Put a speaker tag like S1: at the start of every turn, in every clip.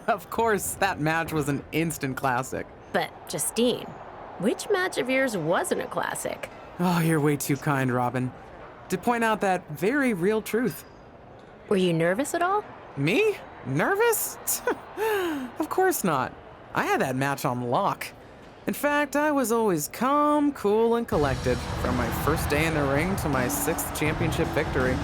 S1: Of course, that match was an instant classic.
S2: But, Justine, which match of yours wasn't a classic?
S1: Oh, you're way too kind, Robin, to point out that very real truth.
S2: Were you nervous at all?
S1: Me? Nervous? Of course not. I had that match on lock. In fact, I was always calm, cool, and collected from my first day in the ring to my sixth championship victory.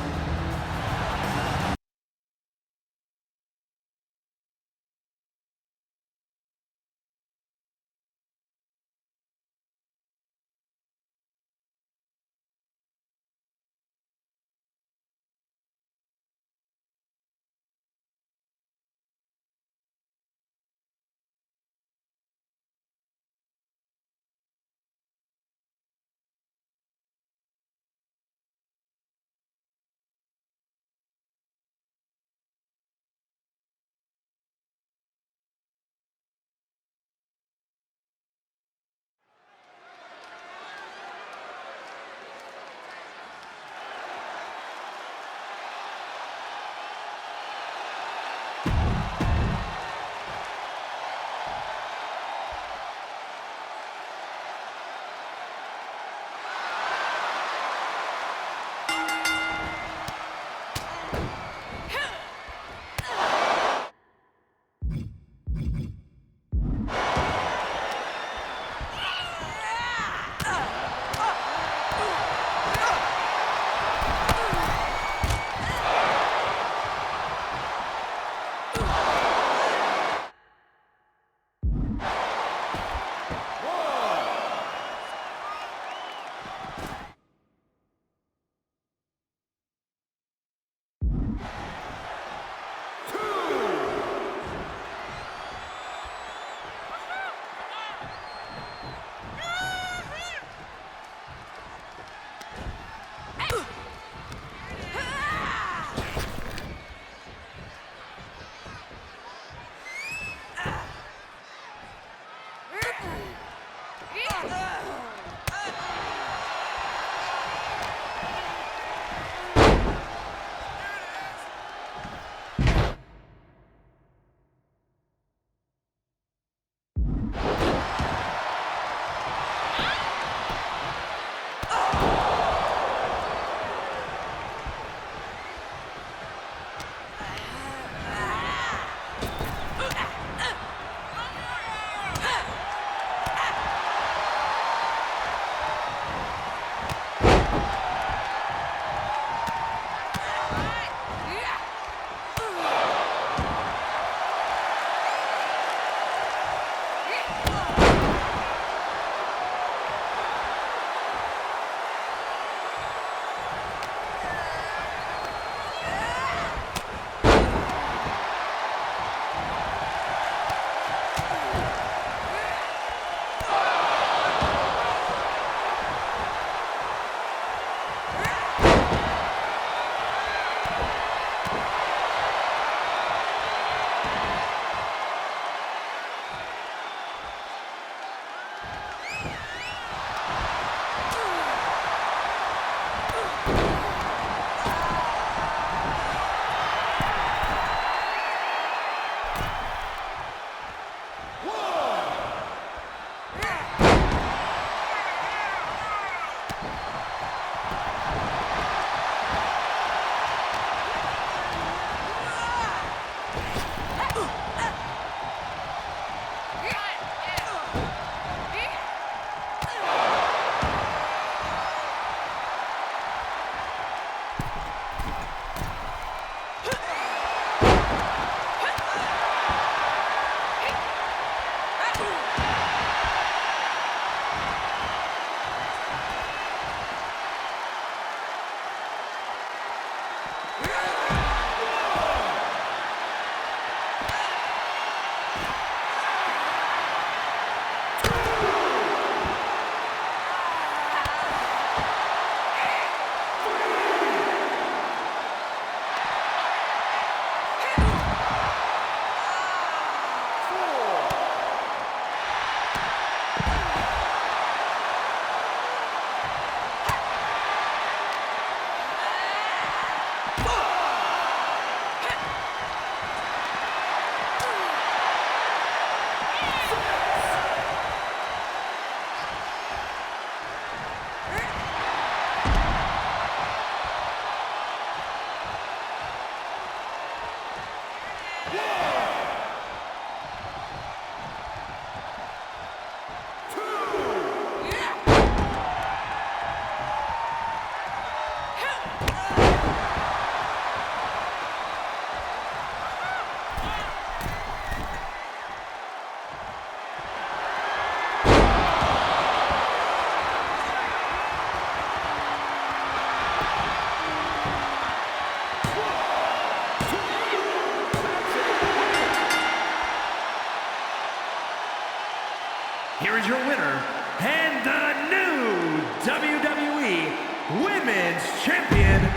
S3: is your winner, and the new WWE Women's Champion,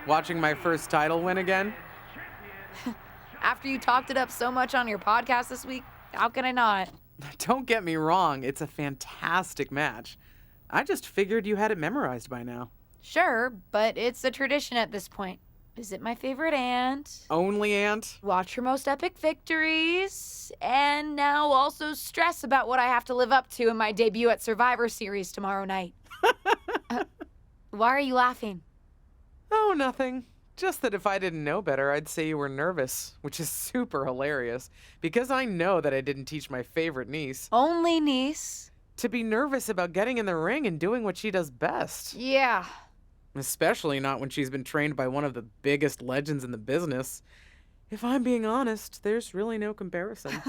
S1: Watching my first title win again?
S4: After you talked it up so much on your podcast this week, how can I not?
S1: Don't get me wrong, it's a fantastic match. I just figured you had it memorized by now.
S4: Sure, but it's a tradition at this point. Visit my favorite aunt,
S1: Only aunt?
S4: watch her most epic victories, and now also stress about what I have to live up to in my debut at Survivor Series tomorrow night. Why are you laughing?
S1: Oh, nothing. Just that if I didn't know better, I'd say you were nervous, which is super hilarious, because I know that I didn't teach my favorite niece
S4: Only niece.
S1: to be nervous about getting in the ring and doing what she does best.
S4: Yeah.
S1: Especially not when she's been trained by one of the biggest legends in the business. If I'm being honest, there's really no comparison.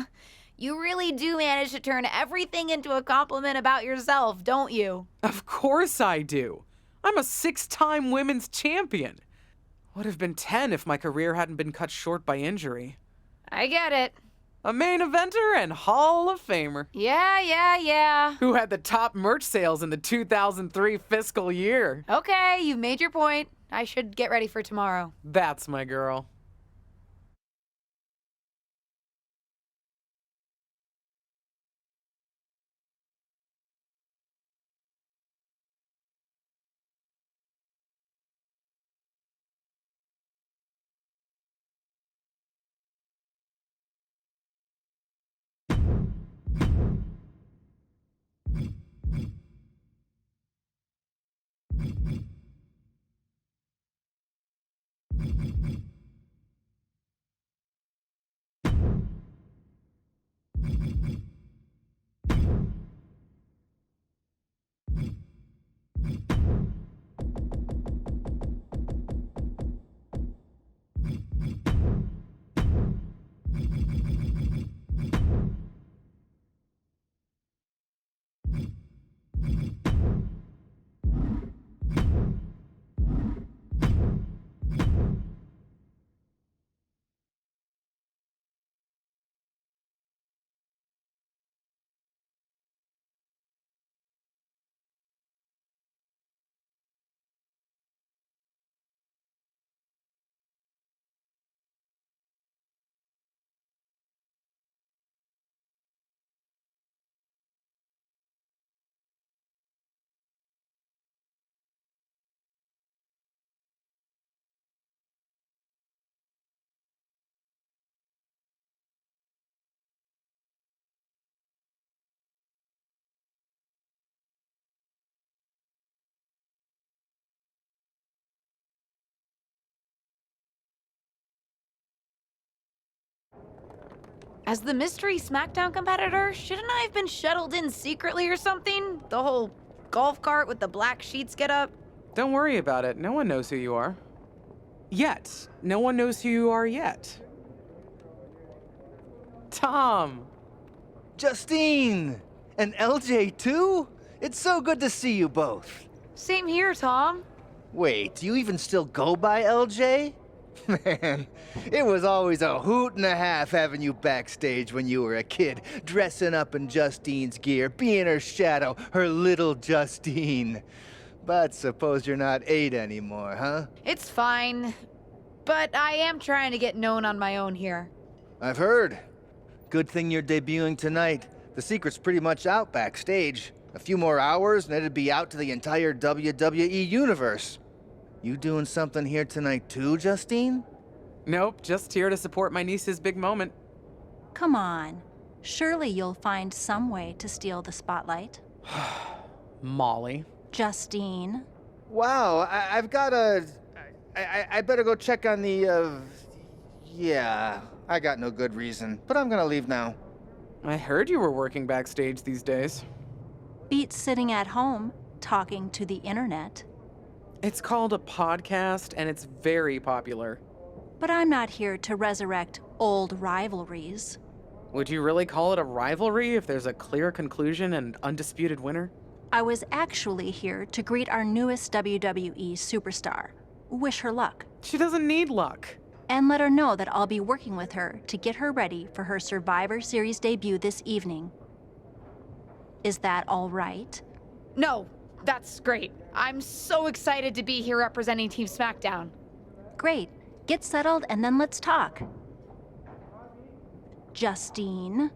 S4: You really do manage to turn everything into a compliment about yourself, don't you?
S1: Of course I do. I'm a 6-time women's champion. Would have been 10 if my career hadn't been cut short by injury.
S4: I get it.
S1: A main eventer and Hall of Famer.
S4: Yeah.
S1: Who had the top merch sales in the 2003 fiscal year.
S4: Okay, you've made your point. I should get ready for tomorrow.
S1: That's my girl.
S4: As the mystery SmackDown competitor, shouldn't I have been shuttled in secretly or something? The whole golf cart with the black sheets get up?
S1: Don't worry about it. No one knows who you are. Yet. No one knows who you are yet. Tom!
S5: Justine! And LJ too? It's so good to see you both.
S4: Same here, Tom.
S5: Wait, do you even still go by LJ? Man, it was always a hoot and a half having you backstage when you were a kid, dressing up in Justine's gear, being her shadow, her little Justine. But suppose you're not 8 anymore, huh?
S4: It's fine. But I am trying to get known on my own here.
S5: I've heard. Good thing you're debuting tonight. The secret's pretty much out backstage. A few more hours and it'd be out to the entire WWE universe. You doing something here tonight too, Justine?
S1: Nope, just here to support my niece's big moment.
S6: Come on. Surely you'll find some way to steal the spotlight.
S1: Molly.
S6: Justine.
S5: Wow, I've got a... I better go check on the, Yeah, I got no good reason, but I'm gonna leave now.
S1: I heard you were working backstage these days.
S6: Beats sitting at home, talking to the internet.
S1: It's called a podcast, and it's very popular.
S6: But I'm not here to resurrect old rivalries.
S1: Would you really call it a rivalry if there's a clear conclusion and undisputed winner?
S6: I was actually here to greet our newest WWE superstar, wish her luck,
S1: She doesn't need luck.
S6: and let her know that I'll be working with her to get her ready for her Survivor Series debut this evening. Is that all right?
S4: No, that's great. I'm so excited to be here representing Team SmackDown.
S6: Great. Get settled and then let's talk. Justine.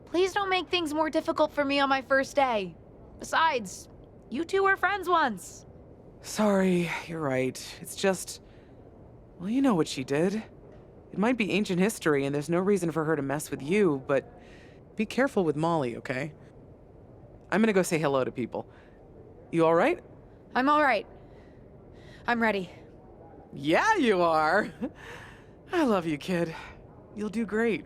S4: Please don't make things more difficult for me on my first day. Besides, you two were friends once.
S1: Sorry, you're right. It's just... Well, you know what she did. It might be ancient history and there's no reason for her to mess with you, but be careful with Molly, okay? I'm gonna go say hello to people. You alright?
S4: I'm all right. I'm ready.
S1: Yeah, you are. I love you, kid. You'll do great.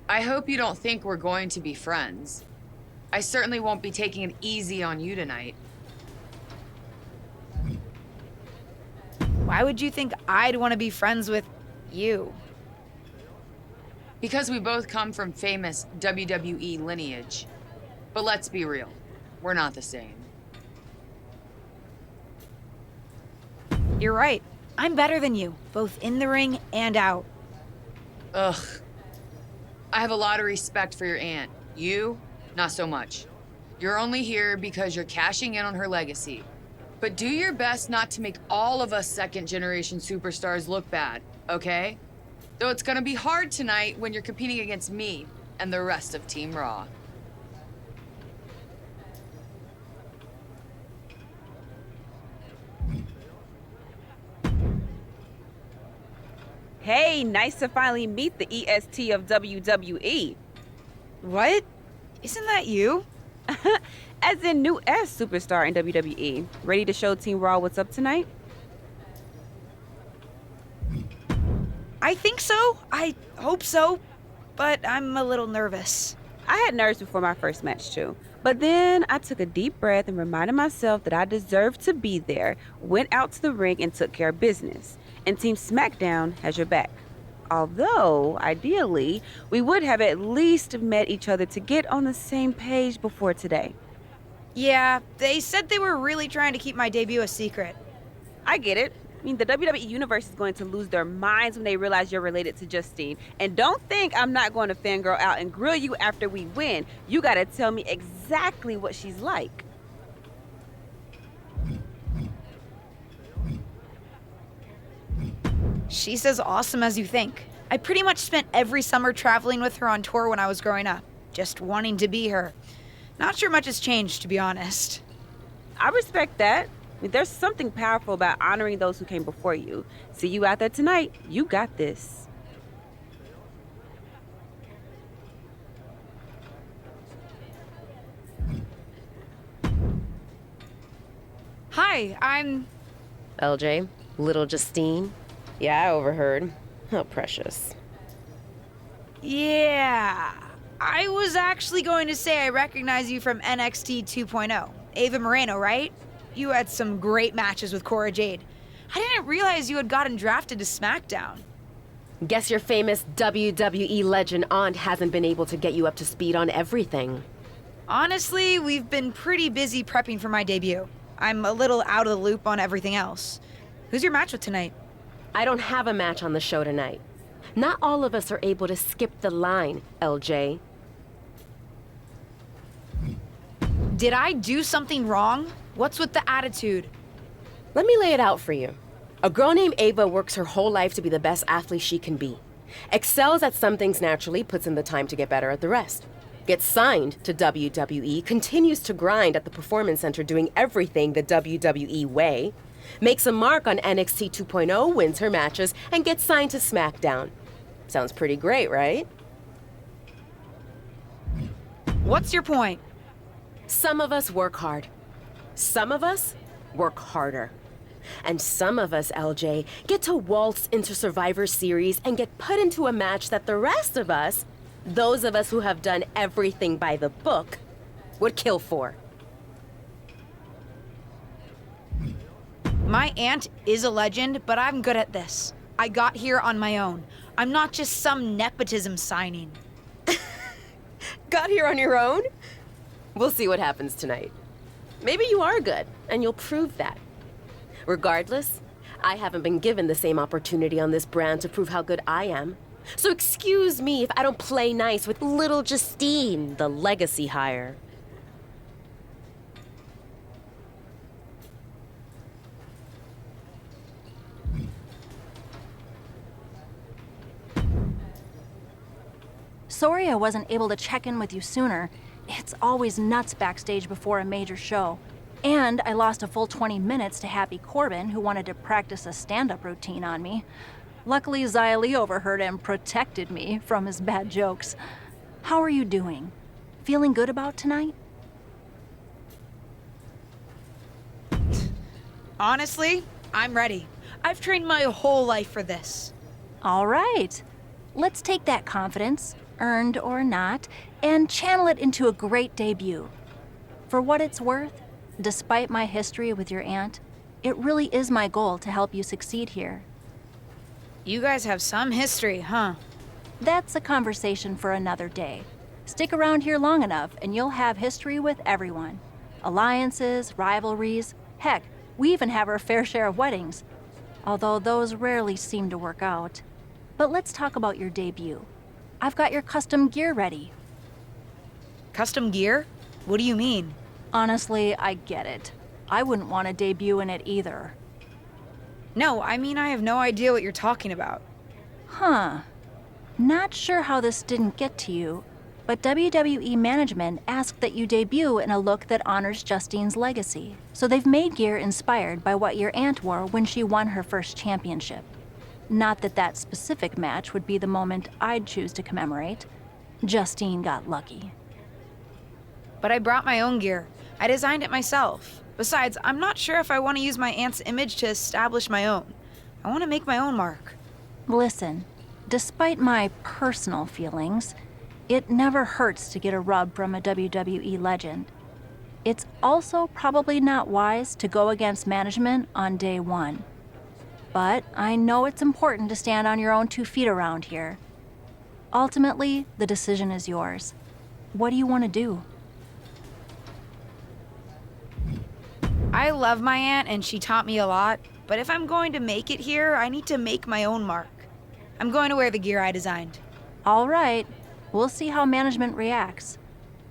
S7: I hope you don't think we're going to be friends. I certainly won't be taking it easy on you tonight.
S4: Why would you think I'd want to be friends with you?
S7: Because we both come from famous WWE lineage. But let's be real, we're not the same.
S4: You're right. I'm better than you, both in the ring and out.
S7: Ugh. I have a lot of respect for your aunt. You, not so much. You're only here because you're cashing in on her legacy. But do your best not to make all of us second-generation superstars look bad, okay? Though it's gonna be hard tonight when you're competing against me and the rest of Team Raw.
S8: Hey, nice to finally meet the EST of WWE.
S4: What? Isn't that you?
S8: As in new S superstar in WWE. Ready to show Team Raw what's up tonight?
S4: I think so. I hope so. But I'm a little nervous.
S8: I had nerves before my first match too. But then I took a deep breath and reminded myself that I deserved to be there, went out to the ring and took care of business. And Team SmackDown has your back. Although, ideally, we would have at least met each other to get on the same page before today.
S4: Yeah, they said they were really trying to keep my debut a secret.
S8: I get it. I mean, the WWE Universe is going to lose their minds when they realize you're related to Justine. And don't think I'm not going to fangirl out and grill you after we win. You gotta tell me exactly what she's like.
S4: She's as awesome as you think. I pretty much spent every summer traveling with her on tour when I was growing up, just wanting to be her. Not sure much has changed, to be honest.
S8: I respect that. I mean, there's something powerful about honoring those who came before you. See you out there tonight. You got this.
S4: Hi, I'm...
S2: LJ, little Justine. Yeah, I overheard. How precious.
S4: Yeah. I was actually going to say I recognize you from NXT 2.0. Ava Moreno, right? You had some great matches with Cora Jade. I didn't realize you had gotten drafted to SmackDown.
S2: Guess your famous WWE legend aunt hasn't been able to get you up to speed on everything.
S4: Honestly, we've been pretty busy prepping for my debut. I'm a little out of the loop on everything else. Who's your match with tonight?
S2: I don't have a match on the show tonight. Not all of us are able to skip the line, LJ.
S4: Did I do something wrong? What's with the attitude?
S2: Let me lay it out for you. A girl named Ava works her whole life to be the best athlete she can be. Excels at some things naturally, puts in the time to get better at the rest. Gets signed to WWE, continues to grind at the Performance Center doing everything the WWE way. Makes a mark on NXT 2.0, wins her matches, and gets signed to SmackDown. Sounds pretty great, right?
S4: What's your point?
S2: Some of us work hard. Some of us work harder. And some of us, LJ, get to waltz into Survivor Series and get put into a match that the rest of us, those of us who have done everything by the book, would kill for.
S4: My aunt is a legend, but I'm good at this. I got here on my own. I'm not just some nepotism signing.
S2: Got here on your own? We'll see what happens tonight. Maybe you are good, and you'll prove that. Regardless, I haven't been given the same opportunity on this brand to prove how good I am. So excuse me if I don't play nice with little Justine, the legacy hire.
S6: Sorry I wasn't able to check in with you sooner. It's always nuts backstage before a major show. And I lost a full 20 minutes to Happy Corbin, who wanted to practice a stand-up routine on me. Luckily, Xia Li overheard and protected me from his bad jokes. How are you doing? Feeling good about tonight?
S4: Honestly, I'm ready. I've trained my whole life for this.
S6: All right. Let's take that confidence, earned or not, and channel it into a great debut. For what it's worth, despite my history with your aunt, it really is my goal to help you succeed here.
S4: You guys have some history, huh?
S6: That's a conversation for another day. Stick around here long enough and you'll have history with everyone. Alliances, rivalries, heck, we even have our fair share of weddings. Although those rarely seem to work out. But let's talk about your debut. I've got your custom gear ready.
S4: Custom gear? What do you mean?
S6: Honestly, I get it. I wouldn't want to debut in it either.
S4: No, I mean I have no idea what you're talking about.
S6: Huh. Not sure how this didn't get to you, but WWE management asked that you debut in a look that honors Justine's legacy. So they've made gear inspired by what your aunt wore when she won her first championship. Not that that specific match would be the moment I'd choose to commemorate. Justine got lucky.
S4: But I brought my own gear. I designed it myself. Besides, I'm not sure if I want to use my aunt's image to establish my own. I want to make my own mark.
S6: Listen, despite my personal feelings, it never hurts to get a rub from a WWE legend. It's also probably not wise to go against management on day one. But I know it's important to stand on your own 2 feet around here. Ultimately, the decision is yours. What do you want to do?
S4: I love my aunt and she taught me a lot, but if I'm going to make it here, I need to make my own mark. I'm going to wear the gear I designed.
S6: All right, we'll see how management reacts.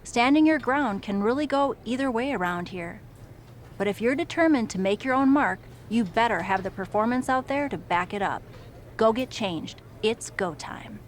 S6: Standing your ground can really go either way around here. But if you're determined to make your own mark, you better have the performance out there to back it up. Go get changed. It's go time.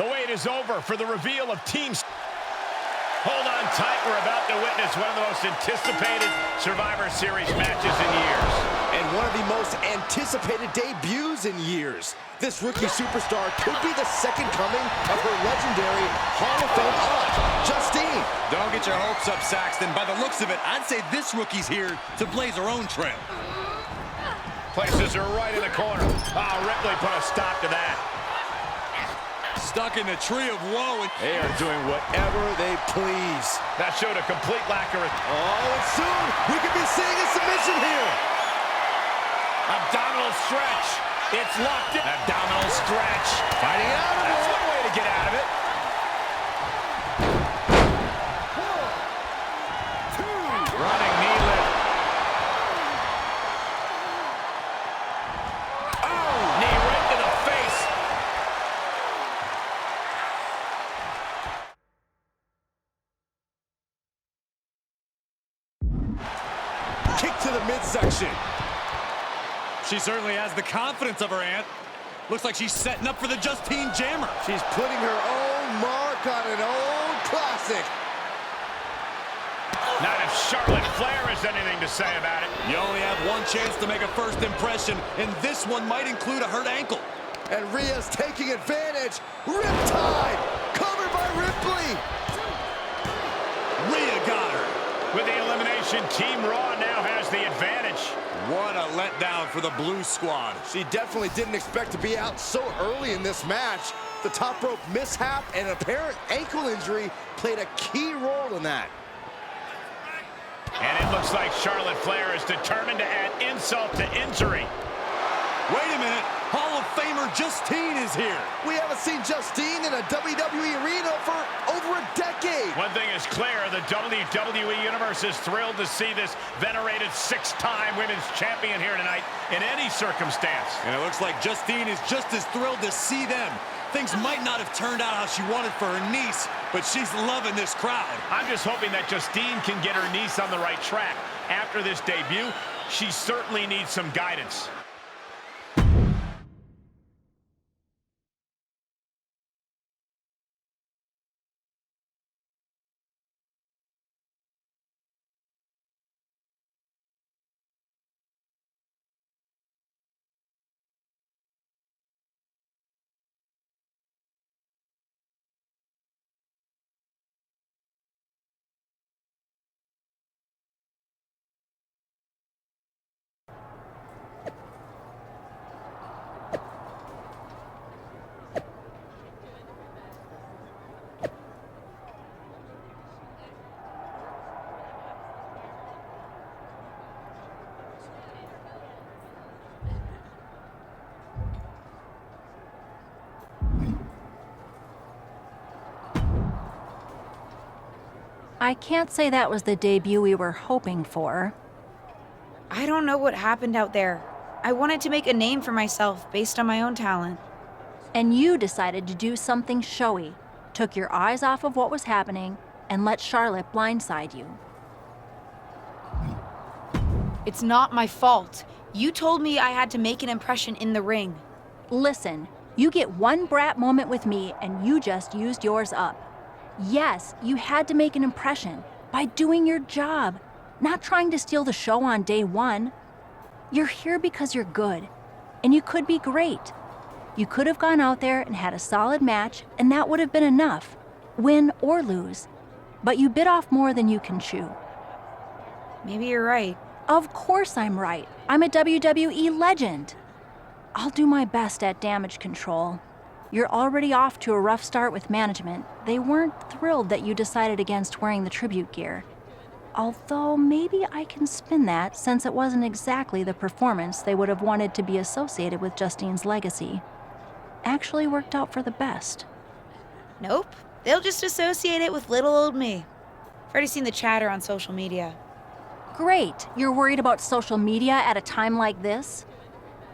S3: The wait is over for the reveal of teams. Hold on tight. We're about to witness one of the most anticipated Survivor Series matches in years.
S9: And one of the most anticipated debuts in years. This rookie superstar could be the second coming of her legendary Hall of Fame aunt, Justine.
S10: Don't get your hopes up, Saxton. By the looks of it, I'd say this rookie's here to blaze her own trail.
S3: Places her right in the corner. Oh, Ripley put a stop to that.
S10: Stuck in the tree of woe.
S9: They are doing whatever they please.
S3: That showed a complete lack of...
S9: Oh, and soon we could be seeing a submission here.
S3: Abdominal stretch. It's locked in. Abdominal stretch.
S9: Fighting out of it.
S3: That's one way to get out of it. 1, 2. Running knee lift. Oh, knee right to the face.
S10: Kick to the midsection. She certainly has the confidence of her aunt. Looks like she's setting up for the Justine Jammer.
S9: She's putting her own mark on an old classic.
S3: Not if Charlotte Flair has anything to say about it.
S10: You only have one chance to make a first impression, and this one might include a hurt ankle.
S9: And Rhea's taking advantage. Riptide, covered by Ripley.
S10: Rhea got her.
S3: With the elimination, Team Raw now has the advantage.
S10: What a letdown for the Blue Squad.
S9: She definitely didn't expect to be out so early in this match. The top rope mishap and an apparent ankle injury played a key role in that.
S3: And it looks like Charlotte Flair is determined to add insult to injury.
S10: Wait a minute. Hall of Famer Justine is here.
S9: We haven't seen Justine in a WWE arena for over a decade.
S3: One thing is clear, the WWE Universe is thrilled to see this venerated 6-time women's champion here tonight in any circumstance.
S10: And it looks like Justine is just as thrilled to see them. Things might not have turned out how she wanted for her niece, but she's loving this crowd.
S3: I'm just hoping that Justine can get her niece on the right track. After this debut, she certainly needs some guidance.
S6: I can't say that was the debut we were hoping for.
S4: I don't know what happened out there. I wanted to make a name for myself based on my own talent.
S6: And you decided to do something showy, took your eyes off of what was happening, and let Charlotte blindside you.
S4: It's not my fault. You told me I had to make an impression in the ring.
S6: Listen, you get one brat moment with me and you just used yours up. Yes, you had to make an impression by doing your job, not trying to steal the show on day one. You're here because you're good, and you could be great. You could have gone out there and had a solid match, and that would have been enough, win or lose. But you bit off more than you can chew.
S4: Maybe you're right.
S6: Of course I'm right. I'm a WWE legend. I'll do my best at damage control. You're already off to a rough start with management. They weren't thrilled that you decided against wearing the tribute gear. Although maybe I can spin that since it wasn't exactly the performance they would have wanted to be associated with Justine's legacy. Actually worked out for the best.
S4: Nope. They'll just associate it with little old me. I've already seen the chatter on social media.
S6: Great. You're worried about social media at a time like this?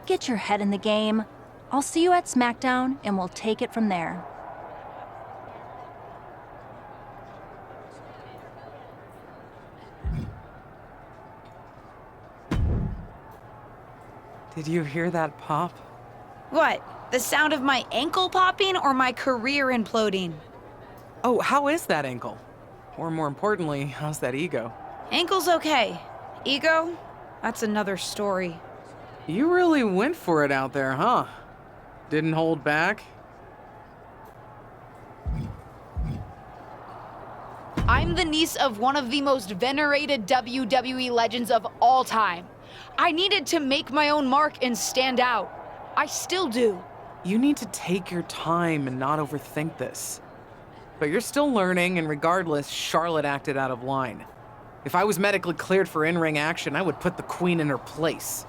S6: Get your head in the game. I'll see you at SmackDown, and we'll take it from there.
S1: Did you hear that pop?
S4: What? The sound of my ankle popping or my career imploding?
S1: Oh, how is that ankle? Or more importantly, how's that ego?
S4: Ankle's okay. Ego? That's another story.
S1: You really went for it out there, huh? Didn't hold back?
S11: I'm the niece of one of the most venerated WWE legends of all time. I needed to make my own mark and stand out. I still do.
S1: You need to take your time and not overthink this. But you're still learning, and regardless, Charlotte acted out of line. If I was medically cleared for in-ring action, I would put the Queen in her place.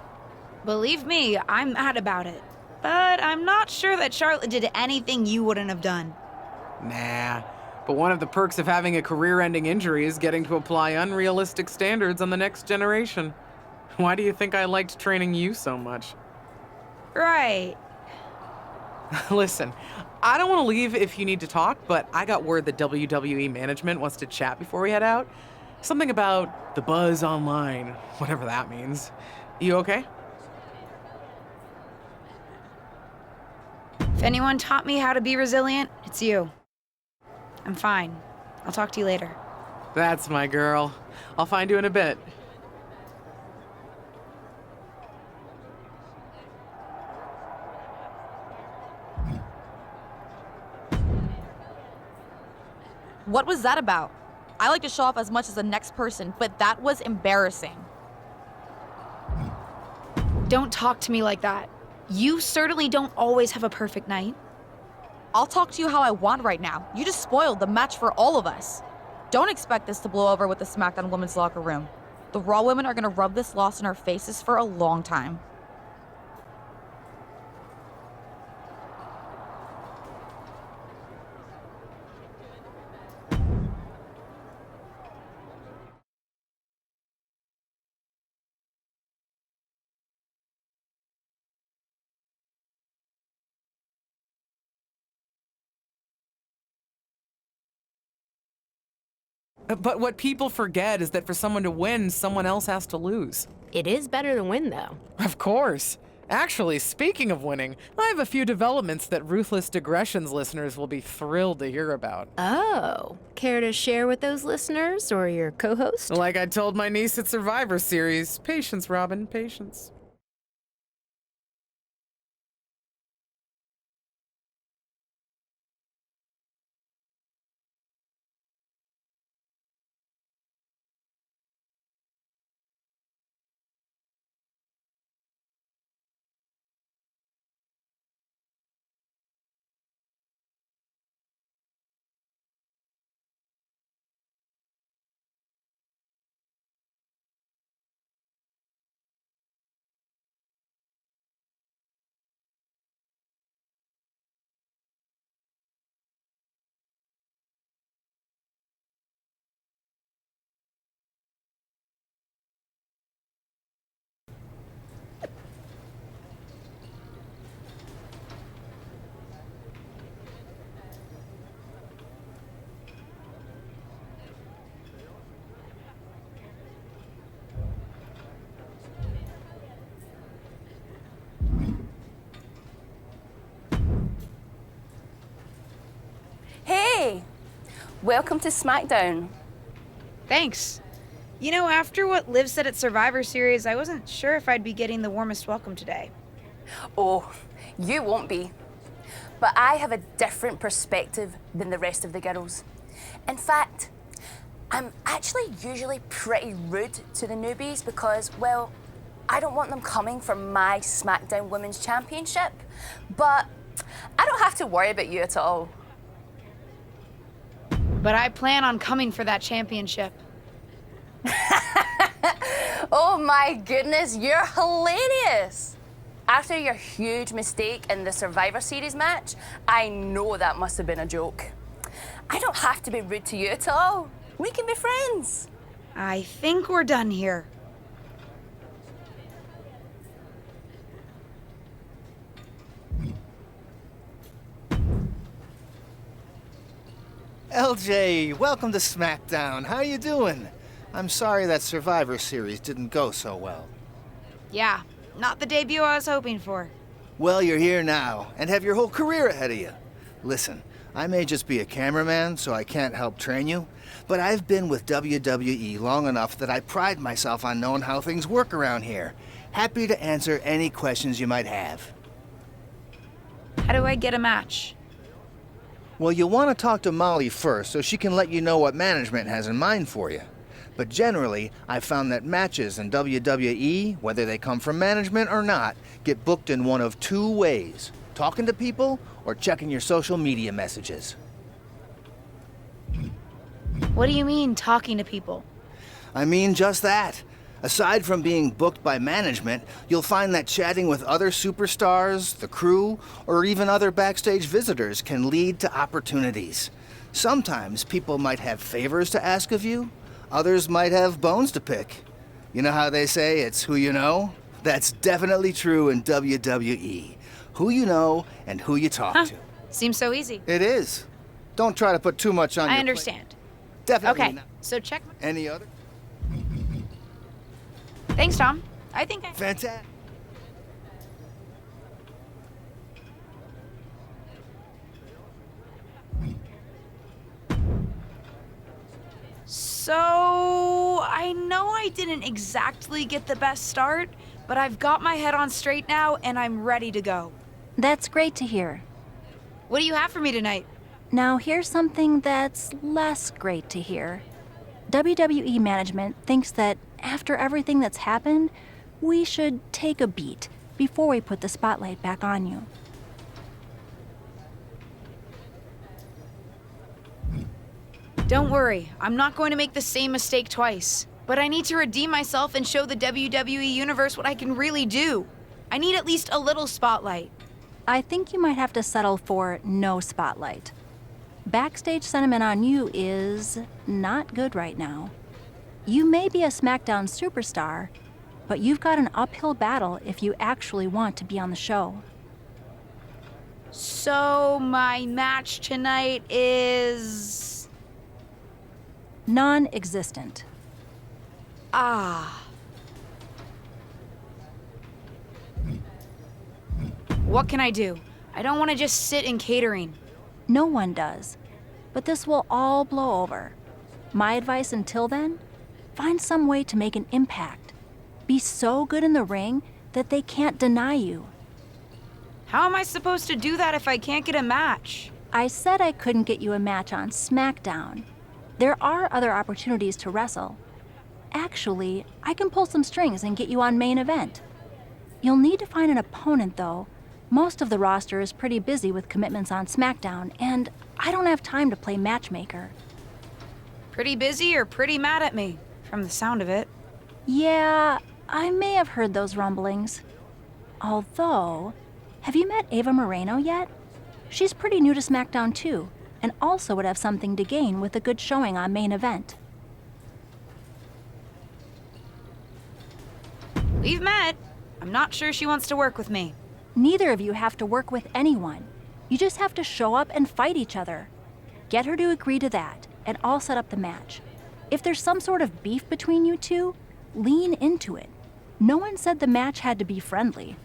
S4: Believe me, I'm mad about it. But I'm not sure that Charlotte did anything you wouldn't have done.
S1: Nah, but one of the perks of having a career-ending injury is getting to apply unrealistic standards on the next generation. Why do you think I liked training you so much?
S4: Right.
S1: Listen, I don't want to leave if you need to talk, but I got word that WWE management wants to chat before we head out. Something about the buzz online, whatever that means. You okay?
S4: If anyone taught me how to be resilient, it's you. I'm fine. I'll talk to you later.
S1: That's my girl. I'll find you in a bit.
S12: What was that about? I like to show off as much as the next person, but that was embarrassing.
S11: Don't talk to me like that. You certainly don't always have a perfect night.
S12: I'll talk to you how I want right now. You just spoiled the match for all of us. Don't expect this to blow over with the SmackDown women's locker room. The Raw women are gonna rub this loss in our faces for a long time.
S1: But what people forget is that for someone to win, someone else has to lose.
S2: It is better to win, though.
S1: Of course. Actually, speaking of winning, I have a few developments that Ruthless Digressions listeners will be thrilled to hear about.
S2: Oh, care to share with those listeners or your co-host?
S1: Like I told my niece at Survivor Series, patience, Robin, patience.
S13: Hey, welcome to SmackDown.
S4: Thanks. You know, after what Liv said at Survivor Series, I wasn't sure if I'd be getting the warmest welcome today.
S13: Oh, you won't be. But I have a different perspective than the rest of the girls. In fact, I'm actually usually pretty rude to the newbies because, well, I don't want them coming for my SmackDown Women's Championship. But I don't have to worry about you at all.
S11: But I plan on coming for that championship.
S13: Oh my goodness, you're hilarious! After your huge mistake in the Survivor Series match, I know that must have been a joke. I don't have to be rude to you at all. We can be friends.
S4: I think we're done here.
S5: LJ, welcome to SmackDown. How you doing? I'm sorry that Survivor Series didn't go so well.
S4: Yeah, not the debut I was hoping for.
S5: Well, you're here now, and have your whole career ahead of you. Listen, I may just be a cameraman, so I can't help train you, but I've been with WWE long enough that I pride myself on knowing how things work around here. Happy to answer any questions you might have.
S4: How do I get a match?
S5: Well, you'll want to talk to Molly first so she can let you know what management has in mind for you. But generally, I've found that matches in WWE, whether they come from management or not, get booked in one of two ways: talking to people or checking your social media messages.
S4: What do you mean, talking to people?
S5: I mean just that. Aside from being booked by management, you'll find that chatting with other superstars, the crew, or even other backstage visitors can lead to opportunities. Sometimes people might have favors to ask of you. Others might have bones to pick. You know how they say it's who you know? That's definitely true in WWE. Who you know and who you talk to.
S4: Seems so easy.
S5: It is. Don't try to put too much on
S4: I
S5: your
S4: understand.
S5: plate. Definitely
S4: Okay,
S5: not.
S4: so check.
S5: Any other?
S4: Thanks, Tom. I think I.
S5: Fantastic.
S4: So, I know I didn't exactly get the best start, but I've got my head on straight now and I'm ready to go.
S6: That's great to hear.
S4: What do you have for me tonight?
S6: Now, here's something that's less great to hear. WWE management thinks that after everything that's happened, we should take a beat before we put the spotlight back on you.
S4: Don't worry, I'm not going to make the same mistake twice. But I need to redeem myself and show the WWE Universe what I can really do. I need at least a little spotlight.
S6: I think you might have to settle for no spotlight. Backstage sentiment on you is not good right now. You may be a SmackDown superstar, but you've got an uphill battle if you actually want to be on the show.
S4: So, my match tonight is.
S6: Non-existent.
S4: Ah. What can I do? I don't want to just sit in catering.
S6: No one does. But this will all blow over. My advice until then? Find some way to make an impact. Be so good in the ring that they can't deny you.
S4: How am I supposed to do that if I can't get a match?
S6: I said I couldn't get you a match on SmackDown. There are other opportunities to wrestle. Actually, I can pull some strings and get you on main event. You'll need to find an opponent, though. Most of the roster is pretty busy with commitments on SmackDown, and I don't have time to play matchmaker.
S4: Pretty busy or pretty mad at me, from the sound of it.
S6: Yeah, I may have heard those rumblings. Although, have you met Ava Moreno yet? She's pretty new to SmackDown too, and also would have something to gain with a good showing on main event.
S4: We've met. I'm not sure she wants to work with me.
S6: Neither of you have to work with anyone. You just have to show up and fight each other. Get her to agree to that, and I'll set up the match. If there's some sort of beef between you two, lean into it. No one said the match had to be friendly.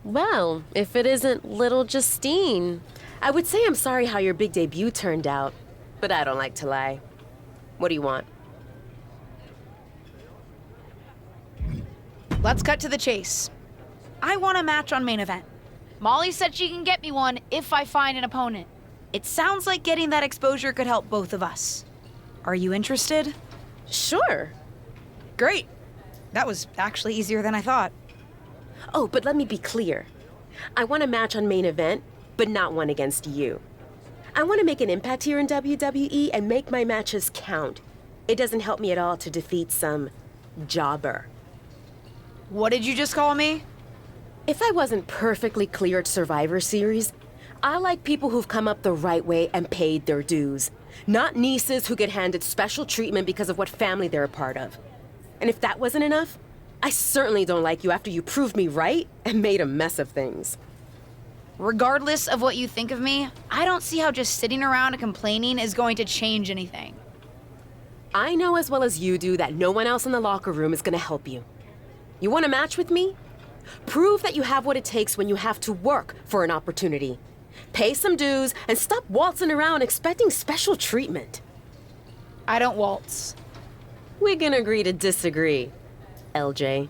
S2: Well, if it isn't little Justine, I would say I'm sorry how your big debut turned out, but I don't like to lie. What do you want?
S4: Let's cut to the chase. I want a match on main event.
S11: Molly said she can get me one if I find an opponent.
S4: It sounds like getting that exposure could help both of us. Are you interested?
S2: Sure.
S4: Great. That was actually easier than I thought.
S2: Oh, but let me be clear. I want a match on main event, but not one against you. I want to make an impact here in WWE and make my matches count. It doesn't help me at all to defeat some jobber.
S4: What did you just call me?
S2: If I wasn't perfectly clear at Survivor Series, I like people who've come up the right way and paid their dues. Not nieces who get handed special treatment because of what family they're a part of. And if that wasn't enough, I certainly don't like you after you proved me right and made a mess of things.
S4: Regardless of what you think of me, I don't see how just sitting around and complaining is going to change anything.
S2: I know as well as you do that no one else in the locker room is gonna help you. You want a match with me? Prove that you have what it takes when you have to work for an opportunity. Pay some dues and stop waltzing around expecting special treatment.
S4: I don't waltz.
S2: We can agree to disagree, LJ.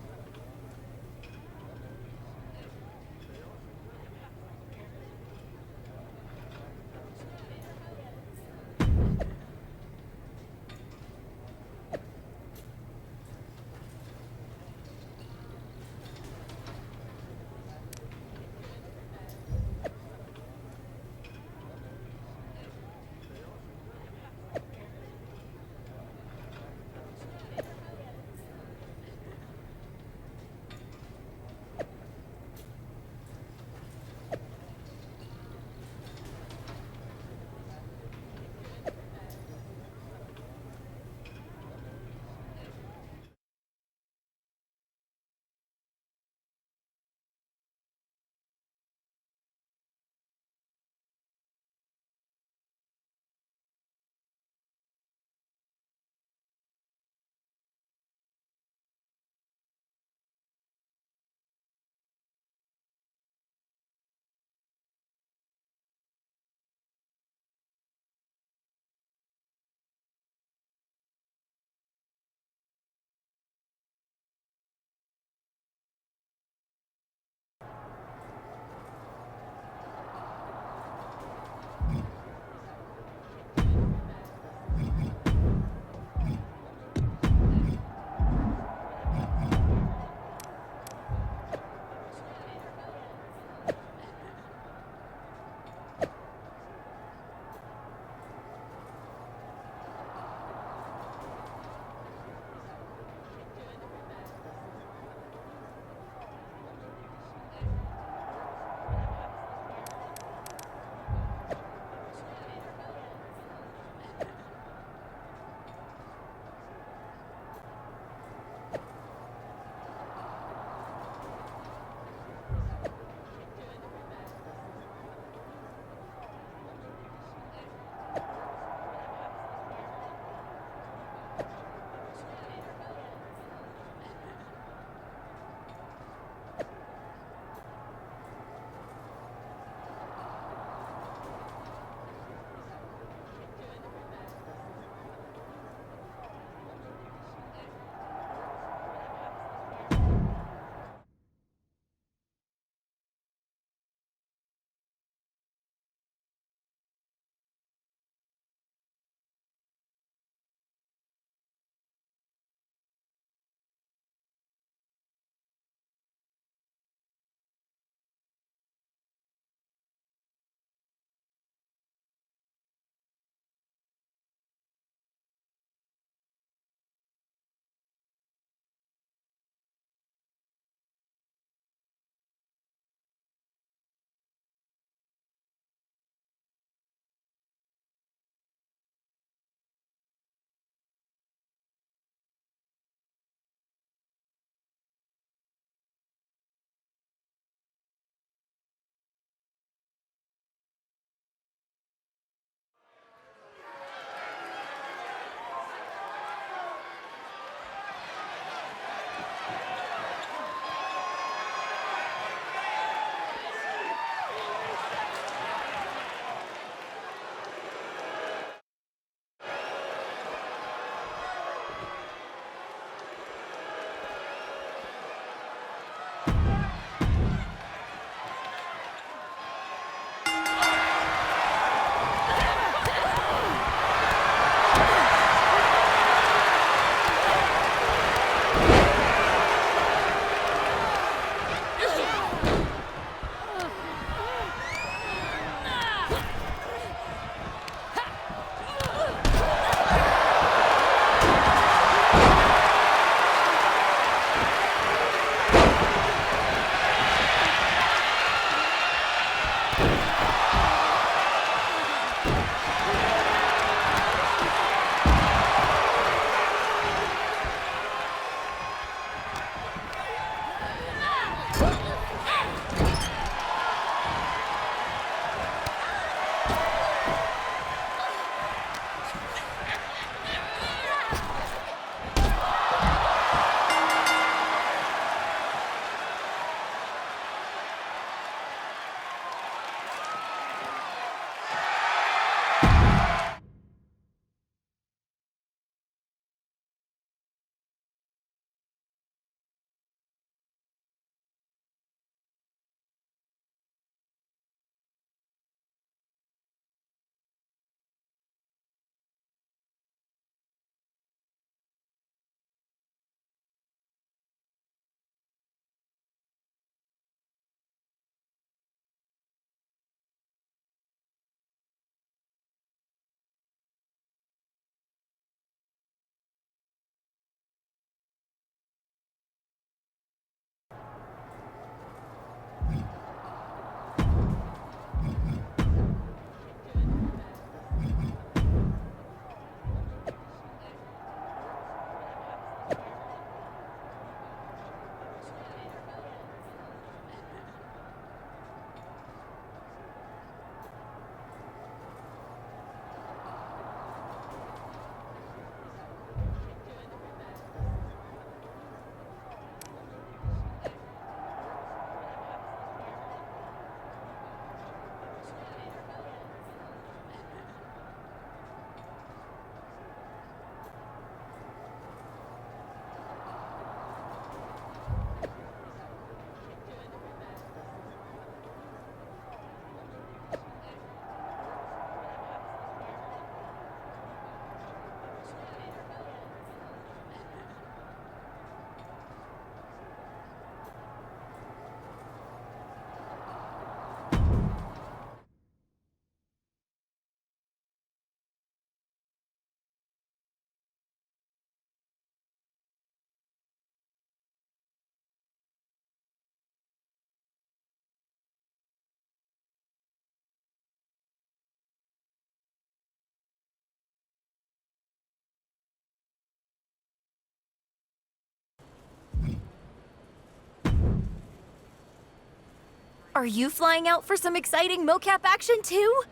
S14: Are you flying out for some exciting mocap action too?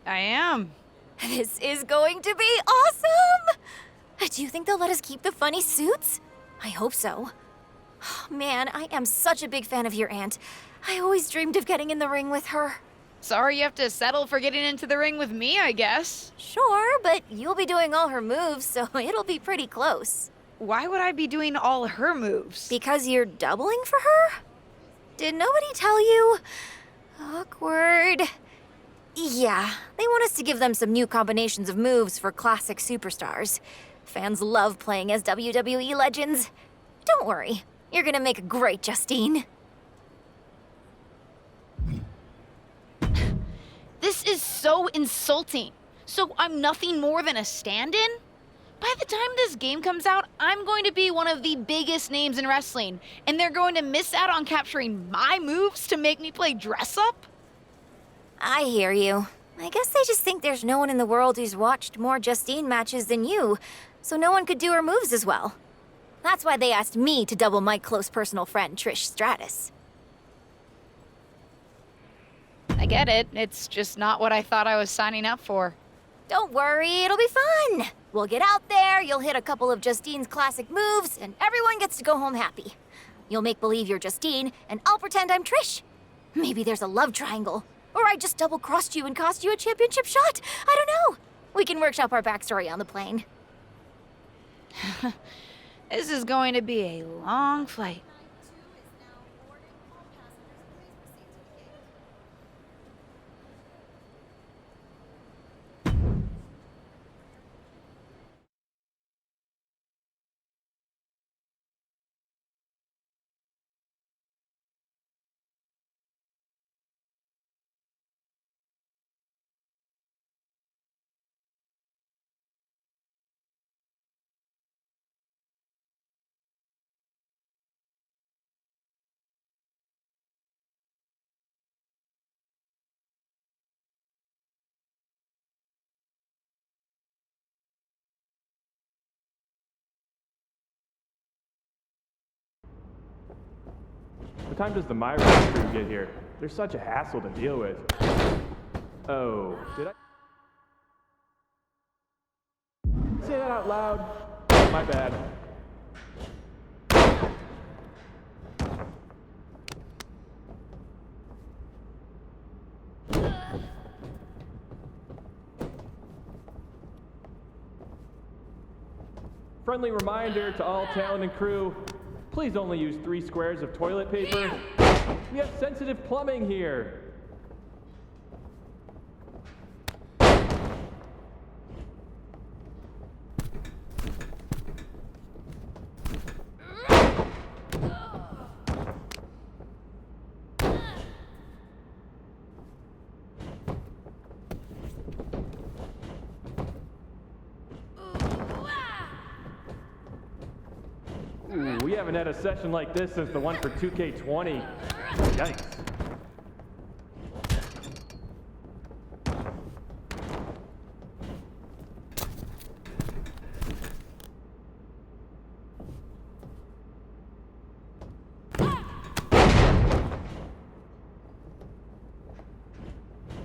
S4: I am.
S14: This is going to be awesome! Do you think they'll let us keep the funny suits? I hope so. Man, I am such a big fan of your aunt. I always dreamed of getting in the ring with her.
S11: Sorry you have to settle for getting into the ring with me, I guess.
S14: Sure, but you'll be doing all her moves, so it'll be pretty close.
S4: Why would I be doing all her moves?
S14: Because you're doubling for her? Did nobody tell you? Awkward. Yeah, they want us to give them some new combinations of moves for classic superstars. Fans love playing as WWE legends. Don't worry, you're gonna make a great Justine.
S11: This is so insulting. So I'm nothing more than a stand-in? By the time this game comes out, I'm going to be one of the biggest names in wrestling, and they're going to miss out on capturing my moves to make me play dress-up?
S14: I hear you. I guess they just think there's no one in the world who's watched more Justine matches than you, so no one could do her moves as well. That's why they asked me to double my close personal friend, Trish Stratus.
S11: I get it. It's just not what I thought I was signing up for.
S14: Don't worry, it'll be fun. We'll get out there, you'll hit a couple of Justine's classic moves, and everyone gets to go home happy. You'll make believe you're Justine, and I'll pretend I'm Trish. Maybe there's a love triangle. Or I just double-crossed you and cost you a championship shot. I don't know. We can workshop our backstory on the plane.
S4: This is going to be a long flight.
S15: What time does the Myra crew get here? They're such a hassle to deal with. Oh, did I say that out loud? My bad. Friendly reminder to all talent and crew, please only use 3 squares of toilet paper. We have sensitive plumbing here. Ooh, we haven't had a session like this since the one for 2K20. Yikes.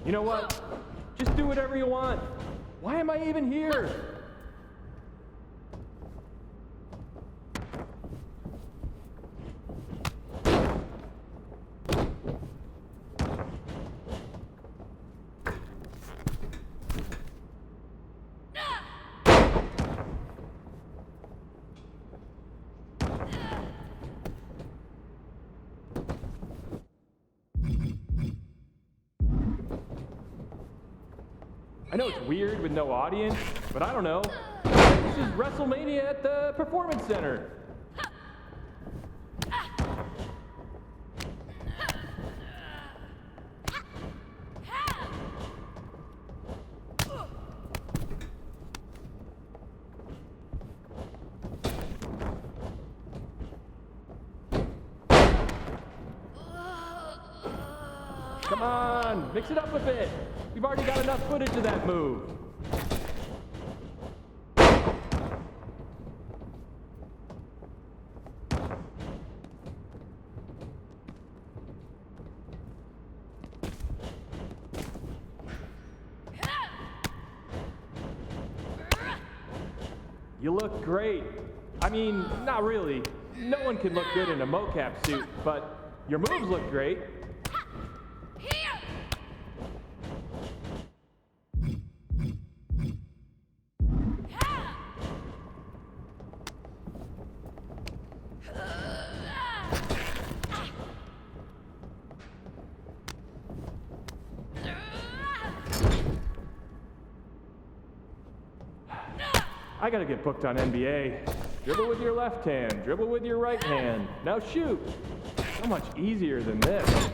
S15: You know what? Just do whatever you want. Why am I even here? I know it's weird with no audience, but I don't know. This is WrestleMania at the Performance Center. Come on, mix it up a bit. We've already got enough footage of that move. You look great. I mean, not really. No one can look good in a mocap suit, but your moves look great. I gotta get booked on NBA. Dribble with your left hand, dribble with your right hand. Now shoot! So much easier than this.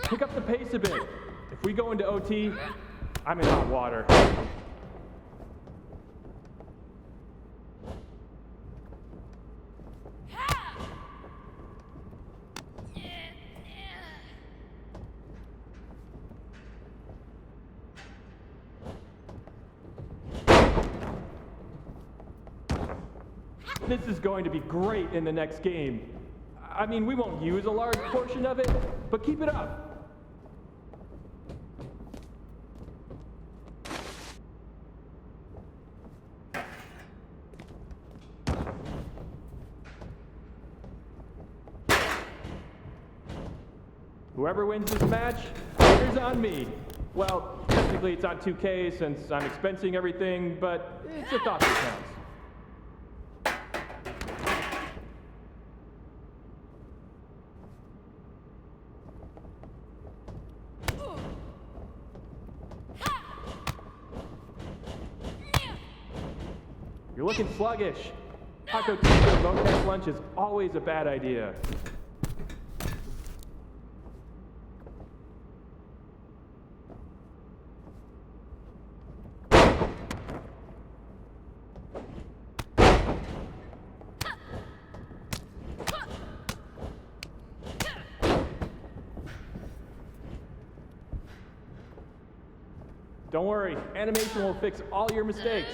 S15: Pick up the pace a bit. If we go into OT, I'm in hot water. This is going to be great in the next game. I mean, we won't use a large portion of it, but keep it up. Whoever wins this match, here's on me. Well, technically it's on 2K since I'm expensing everything, but it's a thought that counts. You're looking sluggish. Taco Tuesday mocap lunch is always a bad idea. Don't worry, animation will fix all your mistakes.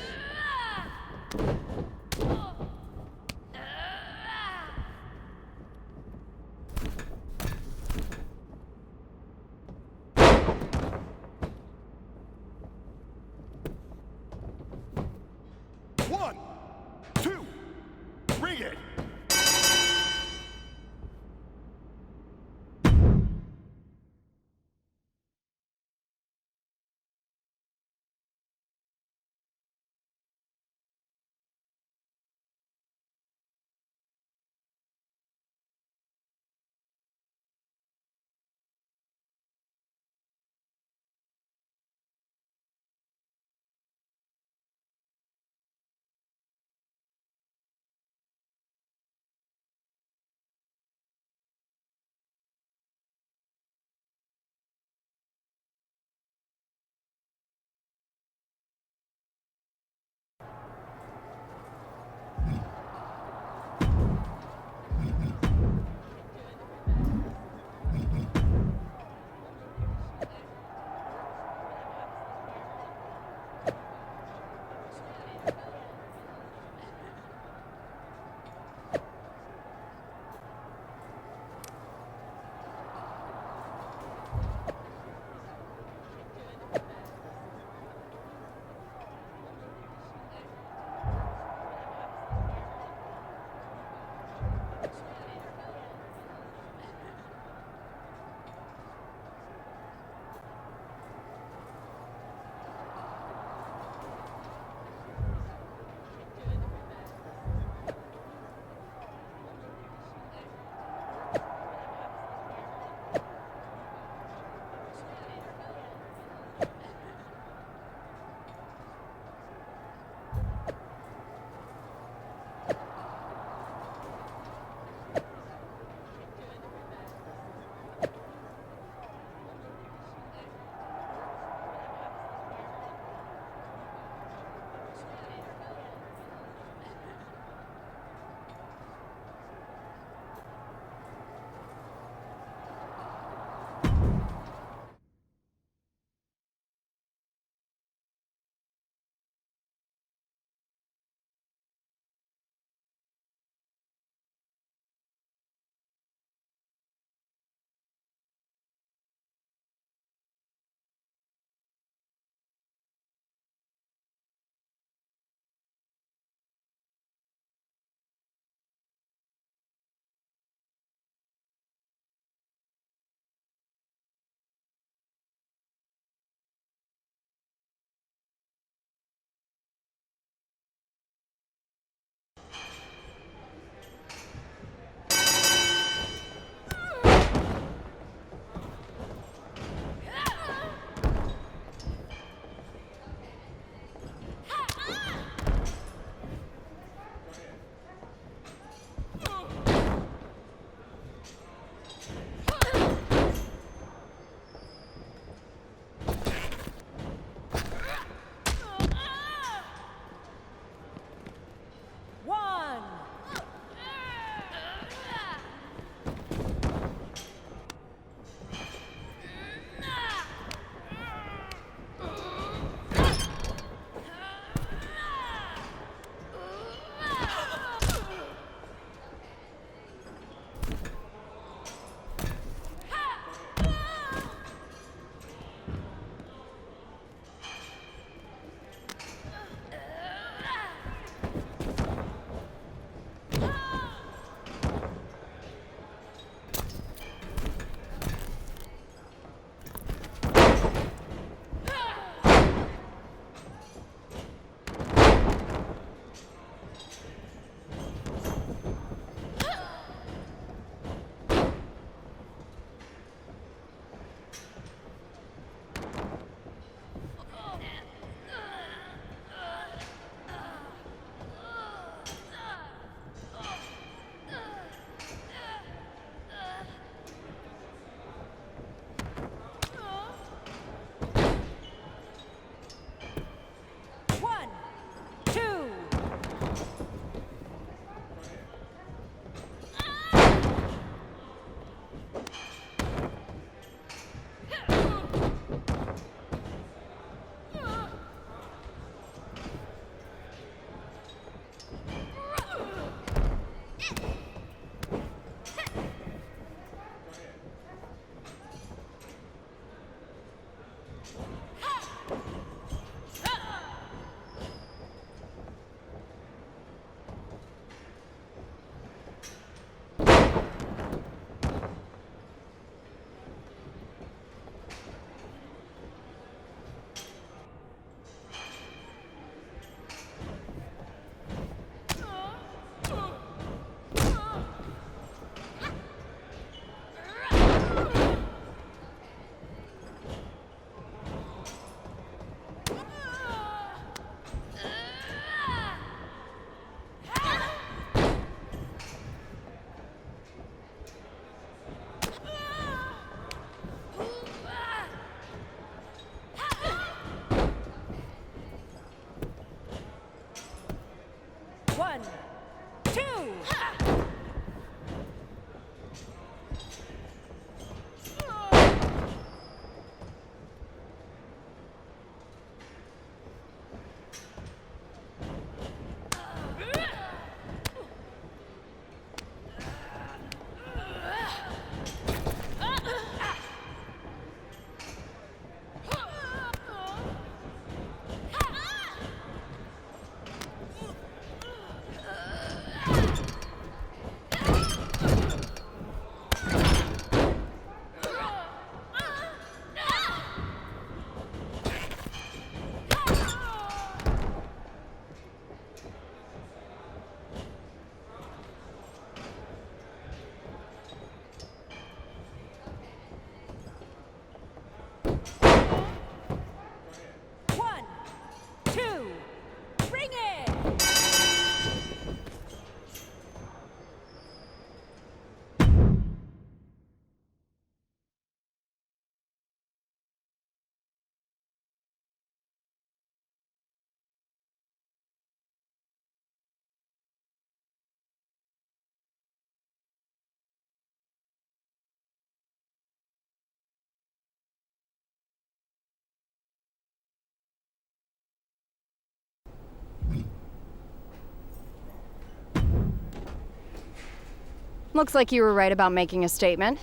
S16: Looks like you were right about making a statement.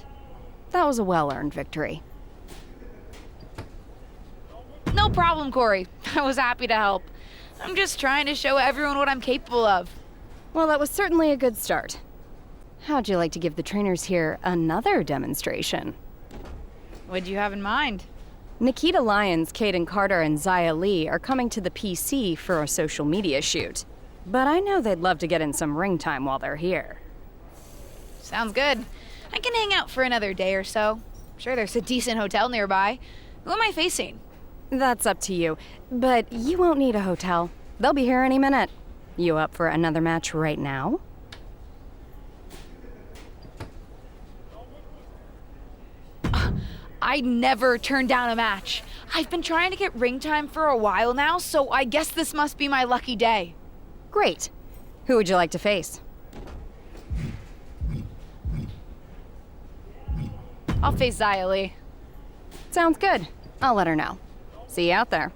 S16: That was a well-earned victory.
S11: No problem, Corey. I was happy to help. I'm just trying to show everyone what I'm capable of.
S16: Well, that was certainly a good start. How'd you like to give the trainers here another demonstration?
S11: What'd you have in mind?
S16: Nikita Lyons, Kaden Carter, and Zaya Lee are coming to the PC for a social media shoot. But I know they'd love to get in some ring time while they're here.
S11: Sounds good. I can hang out for another day or so. Sure, there's a decent hotel nearby. Who am I facing?
S16: That's up to you, but you won't need a hotel. They'll be here any minute. You up for another match right now?
S11: I never turn down a match. I've been trying to get ring time for a while now, so I guess this must be my lucky day.
S16: Great. Who would you like to face?
S11: I'll face Zaya Lee.
S16: Sounds good. I'll let her know. See you out there.